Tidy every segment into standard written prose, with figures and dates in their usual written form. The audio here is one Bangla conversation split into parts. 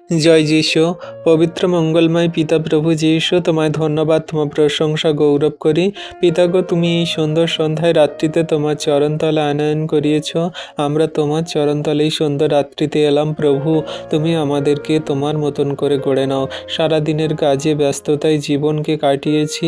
জয় যিশু। পবিত্র মঙ্গলময় পিতা প্রভু যিশু, তোমায় ধন্যবাদ, তোমার প্রশংসা গৌরব করি। পিতাগো, তুমি এই সুন্দর সন্ধ্যায় রাত্রিতে তোমার চরণতলে আনয়ন করিয়েছ। আমরা তোমার চরণতলে এই সুন্দর রাত্রিতে এলাম। প্রভু, তুমি আমাদেরকে তোমার মতন করে গড়ে নাও। সারাদিনের কাজে ব্যস্ততায় জীবনকে কাটিয়েছি,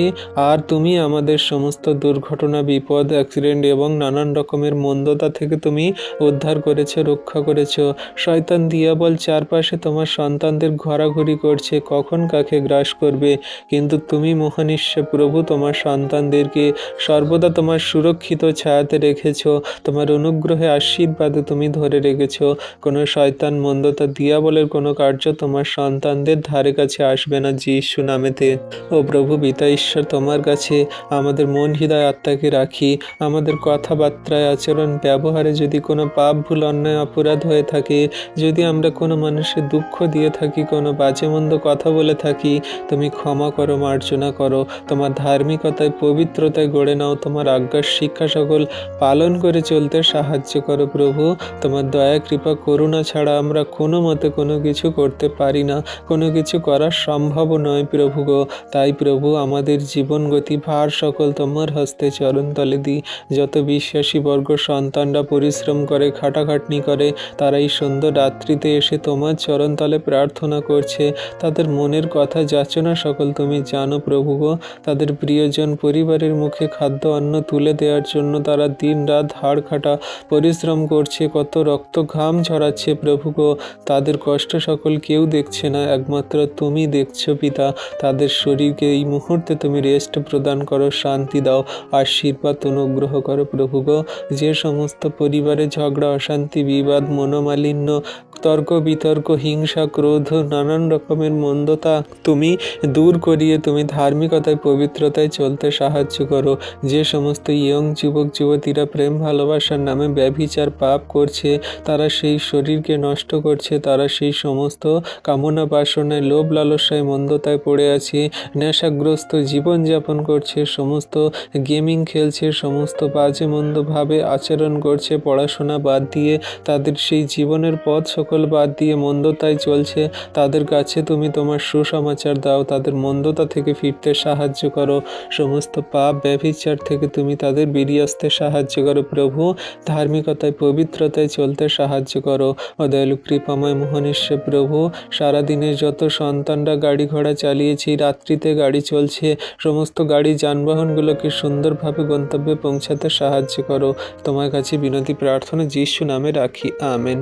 আর তুমি আমাদের সমস্ত দুর্ঘটনা, বিপদ, অ্যাক্সিডেন্ট এবং নানান রকমের মন্দতা থেকে তুমি উদ্ধার করেছো, রক্ষা করেছো। শয়তান দিয়াবল চারপাশে তোমার সন্তানদের ঘোরাঘুরি করছে, কখন কাকে গ্রাস করবে, কিন্তু তুমি মহান ঈশ্বর প্রভু তোমার সন্তানদেরকে সর্বদা তোমার সুরক্ষিত ছায়াতে রেখেছ। তোমার অনুগ্রহে, আশীর্বাদে তুমি ধরে রেখেছ। কোনো শয়তান, মন্দতা, দিয়াবলের কোনো কার্য তোমার সন্তানদের ধারে কাছে আসবে না যিশু নামেতে। ও প্রভু পিতা ঈশ্বর, তোমার কাছে আমাদের মন, হৃদয়, আত্মাকে রাখি। আমাদের কথাবার্তায়, আচরণ, ব্যবহারে যদি কোনো পাপ, ভুল, অন্যায়, অপরাধ হয়ে থাকে, যদি আমরা কোনো মানুষের দুঃখ দিয়ে থাকি, কোনো বাজে মন্দ কথা বলে থাকি, তুমি ক্ষমা করো, মার্জনা করো। তোমার ধার্মিকতায়, পবিত্রতায় গড়ে নাও। তোমার আজ্ঞার শিক্ষা সকল পালন করে চলতে সাহায্য করো প্রভু। তোমার দয়া, কৃপা, করুণা ছাড়া আমরা কোনো মতে কোনো কিছু করতে পারি না, কোনো কিছু করা সম্ভব নয় প্রভু গো। তাই প্রভু, আমাদের জীবন গতি ভার সকল তোমার হস্তে চরণতলে দিই। যত বিশ্বাসী বর্গ সন্তানরা পরিশ্রম করে, খাটাখাটনি করে, তারা এই সুন্দর রাত্রিতে এসে তোমার চরণতলে প্রার্থনা করছে। তাদের মনের কথা, যাচনা সকল তুমি জানো প্রভু গো। তাদের প্রিয়জন, পরিবারের মুখে খাদ্য অন্ন তুলে দেওয়ার জন্য তারা দিন রাত হাড় খাটা পরিশ্রম করছে, কত রক্ত ঘাম ঝরাচ্ছে প্রভু গো। তাদের কষ্ট সকল কেউ দেখছে না, একমাত্র তুমি দেখছো পিতা। তাদের শরীরকে এই মুহূর্তে তুমি রেস্ট প্রদান করো, শান্তি দাও, আশীর্বাদ অনুগ্রহ করো প্রভু গো। যে সমস্ত পরিবারে ঝগড়া, অশান্তি, বিবাদ, মনোমালিন্য, তর্ক বিতর্ক, হিংসা, ক্রোধ, নানান রকমের মন্দতা তুমি দূর করিয়ে তুমি ধার্মিকতায়, পবিত্রতায় চলতে সাহায্য করো। যে সমস্ত ইয়ং যুবক যুবতীরা প্রেম ভালোবাসার নামে ব্যভিচার পাপ করছে, তারা সেই শরীরকে নষ্ট করছে, তারা সেই সমস্ত কামনা বাসনায়, লোভ লালসায়, মন্দতায় পড়ে আছে, নেশাগ্রস্ত জীবনযাপন করছে, সমস্ত গেমিং খেলছে, সমস্ত বাজে মন্দভাবে আচরণ করছে, পড়াশোনা বাদ দিয়ে তাদের সেই জীবনের পথ সকল বাদ দিয়ে মন্দতায় চলছে। তাদের কাছে তুমি তোমার সুসমাচার দাও, তাদের মন্দতা থেকে ফিরতে সাহায্য করো। সমস্ত পাপ, ব্যভিচার থেকে তুমি তাদের বেরিয়ে আসতে সাহায্য করো প্রভু। ধার্মিকতায়, পবিত্রতায় চলতে সাহায্য করো। ও দয়ালু কৃপাময় মহান ঈশ্বর প্রভু, সারাদিনের যত সন্তানরা গাড়ি ঘোড়া চালিয়েছি, রাত্রিতে গাড়ি চলছে, সমস্ত গাড়ি যানবাহনগুলোকে সুন্দরভাবে গন্তব্যে পৌঁছাতে সাহায্য করো। তোমার কাছে বিনতি প্রার্থনা যিশু নামে রাখি, আমেন।